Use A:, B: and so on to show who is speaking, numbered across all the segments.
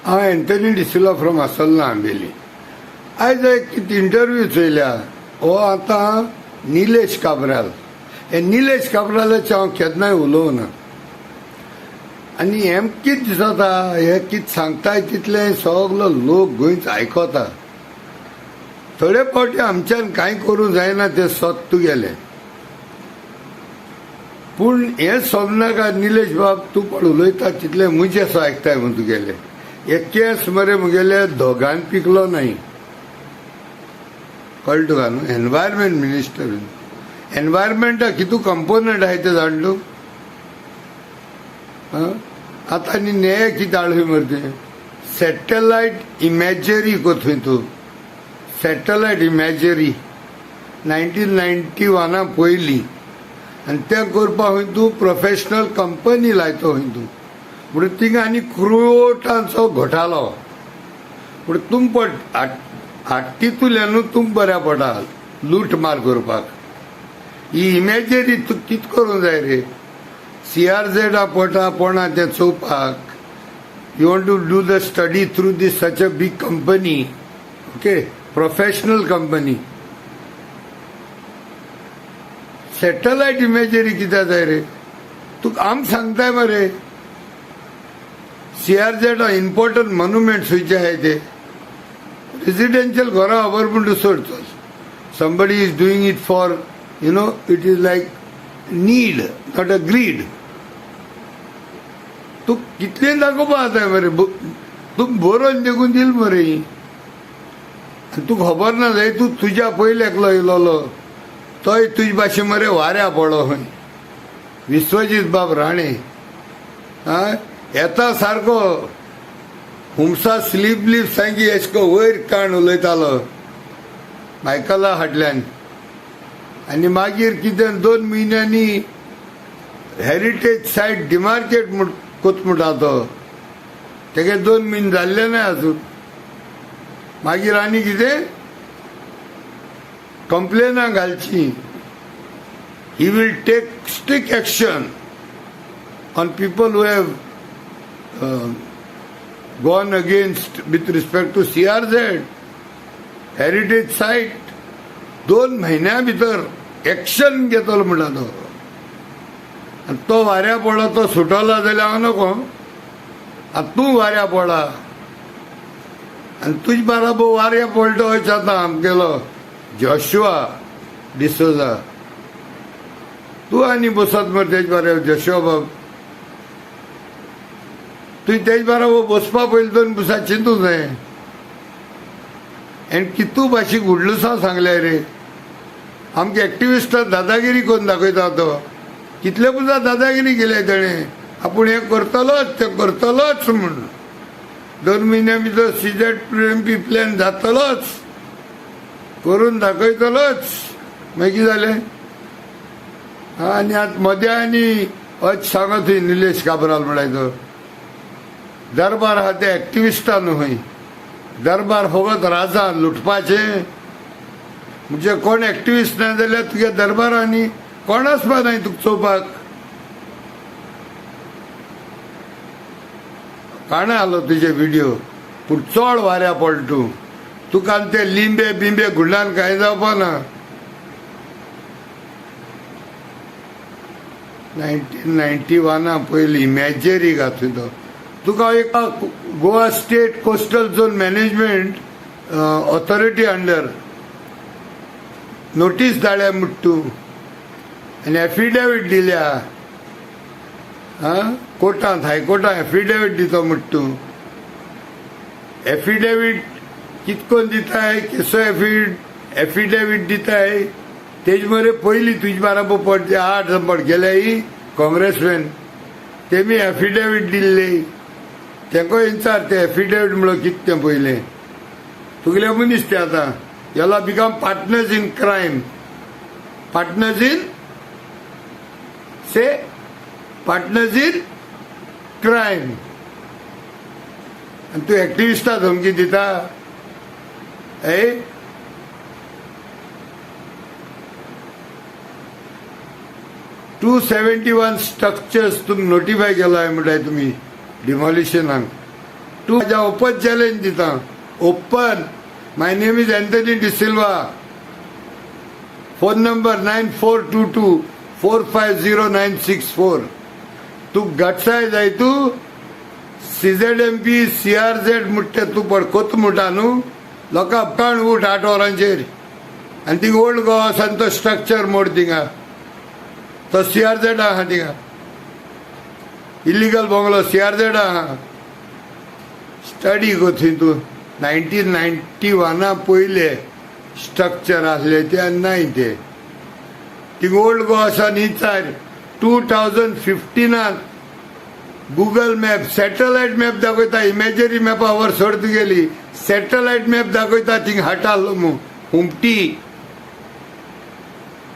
A: हांव Anthony de Silva from असलना Ambelim. आयज एक इंटरव्यू चयल्या हो आतां निलेश काब्राल. हे निलेश काब्रालाचे हांव केन्नाय उलोवना आनी हें कितें दिसता हे कितें सांगताय तितलें सगलो लोक गोंयच आयकता. थोडे फावटी आमच्यान कांय करूं जायना तें सत्त गेले. पूण हें समजनाका निलेश बाब तूं पण उलयता तितलें मुजें सो आयकताय म्हूण तुगेले. हे केस मरे मुगेले दोगांय पिकलो नाही. कळ्ळें तुका न्हू. एनवायरमेंट मिनिस्टर एनवायरमेंटाक कितू कंपोनंट आहाय ते जाणलो. आतां आनी न्याय कितें हाडूं मरे तें सॅटेलायट इमॅजरी कोथूय तूं सॅटेलायट इमॅजरी 1991 पयलीं आनी तें करपाक खंय तूं प्रोफेशनल कंपनी लायतो खंय तूं म्हणून थिंगा आनी क्रोटांचो घोटालो. पूण तुम पट हाडटी न्हू तुम बऱ्या पडा लूट मार करपाक. ही इमॅजरी तूं कितें करूंक जाय रे. CRZ पोटा पोणा तें चोवपाक. You want to do the study through this such a big company. Okay professional company. Satellite imagery कित्याक जाय रे. तुका आम सांगताय मरे CRZ इम्पॉर्टंट मॉन्युमेंट्स खंयचे आहाय ते. रेसिडेन्शियल घरां खबर म्हूण सोड. somebody is doing it for it is like need not a greed. तू कितले दाखोवपा जाता मरे. तू बरोवन देखून दिल मरे. तुका खबर ना जाय तू तुज्या पयले एकलो येयलोलो तोय तुजे भाशे मरे वाऱ्या पडलो खंय. विश्वजीत बाब राणे येता सारको हुमसा स्लीप सांगी एशको वयर काण उलयतालो मायकला फाटल्यान. आनी मागीर कितें 2 म्हयन्यांनी हेरिटेज सायट डिमार्केट कोत म्हणटा तो तेगे 2 म्हयने जाल्ले नाय अजून. मागीर आनी कितें कंप्लेनां घालची. He will take strict action on people who have gone against with respect to CRZ heritage site. 2 म्हयन्या भितर एक्शन घेतलो म्हणटा तो. आनी तो वाऱ्या पडलो तो सुटला जाल्यार हांव नको. तूं वाऱ्या पडा आनी तुजे बाराबर वाऱ्या पडलो अशें आतां आमगेलो जोशुआ डिसोजा. तूं आनी बसत मरे तेजे बाराबर जोशुआ बाब. तुवें तेजे बाराबर बसपा पयलीं 2 दिसां चिंतूंक जाय. आनी कितू भाशेक उडलुसां सांगल्या रे. आमगे एक्टिविस्टां दादागिरी करून दाखयता तो. कितले पुजा दादागिरी केले तेणें. आपूण हें करतलोच तें करतलोच म्हूण. 2 म्हयन्या भितर CZ प्लॅन जातलोच करून दाखयतलोच. मागीर कितें जालें. आनी आतां मद्या आनी अच सांगत थंय निलेश काब्राल म्हणाय तो दरबार आहा ते एक्टिविस्टां न्हू खंय. दरबार फकत राजा लुटपाचे. म्हणजे कोण एक्टिविस्ट ना जाल्यार तुगे दरबारांनी कोण आसपा नाय तुका चोवपाक. काणा आलो तुजे व्हिडिओ. पूण चड वाऱ्या पडला तूं. तुका ते लिंबे बिंबे गुंडान कांय जावपा ना. 1991 पयलीं इमॅजरी घातली तो. तुका एक Goa state coastal zone management authority under notice धाडल्या म्हणटा आनी एफिडेवीट दिल्या. कोर्टांत हायकोर्टांत एफिडेवीट दितो म्हणटा. एफिडेवीट कितकोन दिताय केसो एफिडेवीट दिताय तेजे मरे पयलीं तुजे बाराबर पडचे 8 नंबर गेले ही काँग्रेसमॅन तेमी एफिडेवीट दिल्ले. तेंको विचार ते एफिडेवीट म्हणून कितें तें पयलें. तुगेले मनीस ते आतां याला become partners in crime. Partners in say partners in crime. आनी तूं एक्टिविस्टां धमकी दिता. 271 स्ट्रक्चर्स तुमकां नोटिफाय केला म्हणटाय तुमी डिमॉलिशनाक. तू माझ्या ओपन चॅलेंज दिता. Open. My name is Anthony D'Silva. Phone number 9422450964. तू गटसाय जाय तू CZMP CRZ मुट्टे तू पडकोत मुटा न्हू लोकां अपकाण उठ 8 वरांचेर आनी थिंग ओल्ड गोवा आसा तो स्ट्रक्चर मोड थिंगा तो CRZ आहा थिंगा इलिगल बंगलो CRZ आहा. स्टडी गो थंय तू 1991 पयले स्ट्रक्चर आसले ते आनी नाय ते थिंग ओल्ड गोवा आसा न्ही. 2015 गुगल मॅप सॅटेलायट मॅप दाखयता. इमेजरी मॅपा वर सोडत गेली सॅटेलायट मॅप दाखयता थिंग हाटालो हुमटी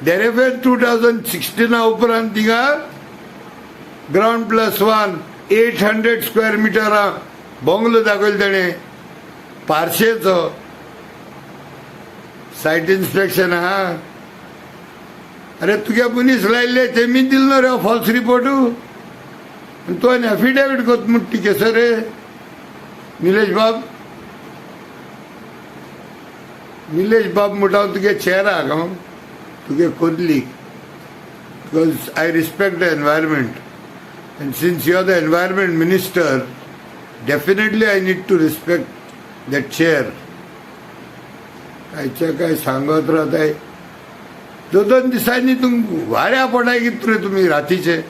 A: देरेफेर 2016 उपरांत थिंगा ग्राउंड +1 800 स्क्वेअर मिटरा बंगलो दाखयलो तेणें पार्शेचो. सायट इन्स्पेक्शन आहा. अरे तुगे मनीस लायल्ले तेमी दिल रे फॉल्स रिपोर्टू तो आनी एफिडेविट कोत मुट्टी केसो रे निलेश बाब. निलेश बाब म्हणटा तुगे चेराक हांव तुगे कोदलीक because I respect the environment and since you are the environment minister definitely I need to respect that chair. कांयच्या काय सांगत रावताय. 2 दिसांनी तुम वाऱ्या पडाय कितें रे तुमी रातीचे.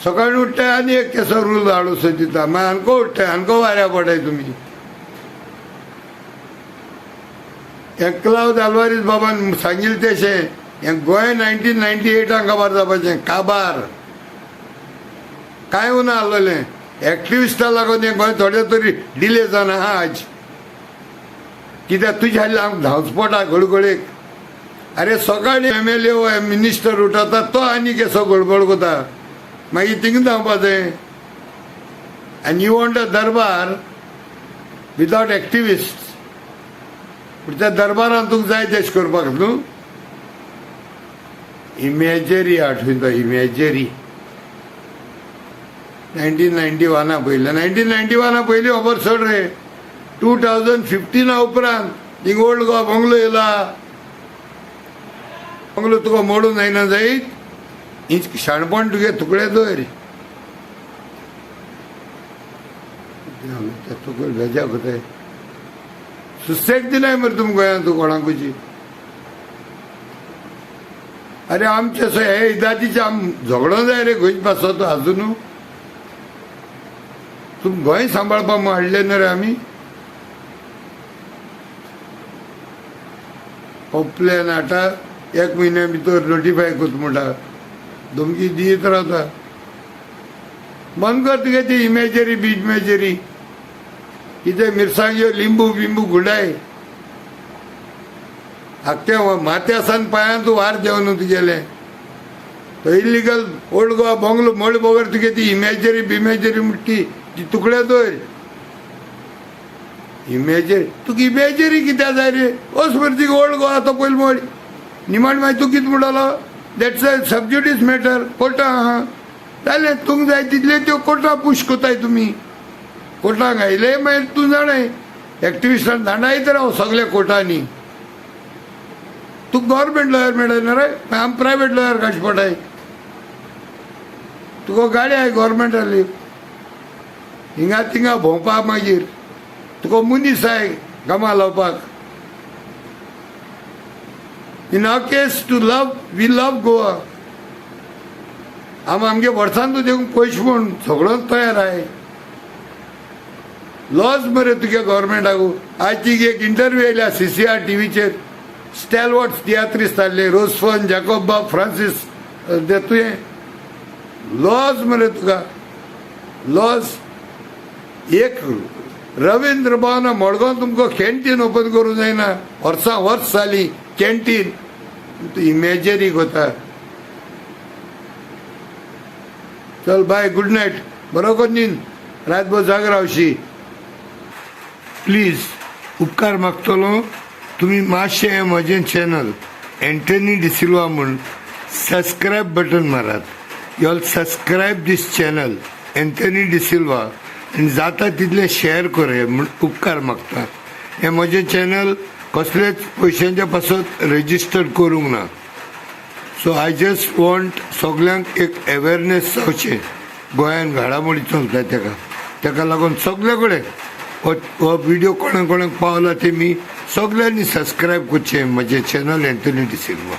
A: सकाळी उठताय आनी एक केसो रूल हाडूसो दिता मागीर आनको उठताय आनको वाऱ्या पडाय तुमी. एकलावत आल्वारीस बाबान सांगिल्लें तशें हें गोंय 1998 काबार जावपाचें. काबार कांय उना आसलेलें. एक्टिविस्टां लागून हें गोंय थोडे तरी डिले जावन आहा आज. कित्याक तुज्या हाडले हांव धांवस्पोटा घडघडीक. अरे सकाळी MLA वो मिनिस्टर उठता तो आनी केसो गडबड कोता मागीर थिंग धांवपा जाय. आनी you want a darbar without activist. पूण त्या दरबारान तुका जाय तेश करपाक न्हू. इमेजरी आठवता इमेजरी 1991 पयलें 1991 पयलीं खबर सोड रे. 2015 उपरांत थिंग ओल्ड गोवा बंगलो येयला. बंगलो तुका मोडून जायना जायत ही शाणपण तुगे तुकडे दवर. तुका बेजा कोताय सुसेग दिनाय मरे तुम गोंयांत तूं कोणाकूची. अरे आमचे हे इदातीचे आम झगडो जाय रे खंयच पासो तो आजून तुम गोंय सांबाळपा म्हूण हाडले न्ही रे आमी. कंप्लेन हाडटा 1 म्हयन्या भितर नोटिफाय कोत म्हणटा धमकी दीत रावता. बंद कर तुगे ती इमेजरी बीजमेजरी कितें मिरसांग्यो लिंबू बिंबू गुडाय. आख्या माथ्यासान पांयां तूं वार देंवन तुगेलें तो इलिगल ओल्ड गोवा बंगलो मोड बगर तुगे ती इमेजरी बिमेजरी म्हणटी ती तुकडे दवर. इमेजरी तुका इमेजरी कित्याक जाय रे. वच मरे ती ओल्ड गोवा तो पयलीं मोड निमाण मागीर तूं कितें म्हणटालो दॅट्स अ सबज्युडिस मॅटर कोर्टा आहा जालें. तुमक जाय तितले त्यो कोर्टा पुश कोताय तुमी. कोर्टाक आयले मागीर तूं जाणाय एक्टिविस्टांक धांडायत राव सगळे कोर्टांनी. तुका गव्हर्मेंट लॉयर मेळना रे आमी प्रायवेट लॉयर काडचे पडटाय. तुका गाडी आय गव्हर्मेंटाली हिंगा थिंगा भोंवपाक मागीर तुका मनीस आय कामां लावपाक. In our case, we love Goa. आमगे वर्सांतूं देवंक पयशे म्हूण सगळोच तयार आय. लॉज मरे तुगे गव्हर्मेंटाकू. आज ती एक इंटरव्यू येयल्या CCR टीव्हीचेर. स्टॅलवर्ड्स तियात्रिस्ट आसले रोसफन जॅकोब बाब फ्रांसीस तुवें लॉज मरे तुका लॉज. एक रवींद्र भवन मडगांव तुमकां कॅन्टीन ओपन करूं जायना. वर्सां वर्स जालीं कॅन्टीन इमेजरी कोता. चल बाय गुड नायट. बरो कर न्ही रातभर जाग रावशी. प्लीज उपकार मागतलो तुमी मातशें म्हजें चॅनल एंटनी डिसिल्वा म्हूण सबस्क्रायब बटन मारात. You all subscribe this channel Antony D'Silva आनी जाता तितले शेअर करे म्हण उपकार मागता. हे म्हजें चॅनल कसलेच पयशांच्या पासत रजिस्टर करूंक ना. सो आय जस्ट वॉन्ट सगल्यांक एक अवेरनेस जावचें गोंयान घडामोडी चलता तेका लागून सगळे कडेन हो व्हिडिओ कोणाक पावला तेमी सगळ्यांनी सबस्क्रायब करचें म्हजें चॅनल एंथनी डिसिल्वा.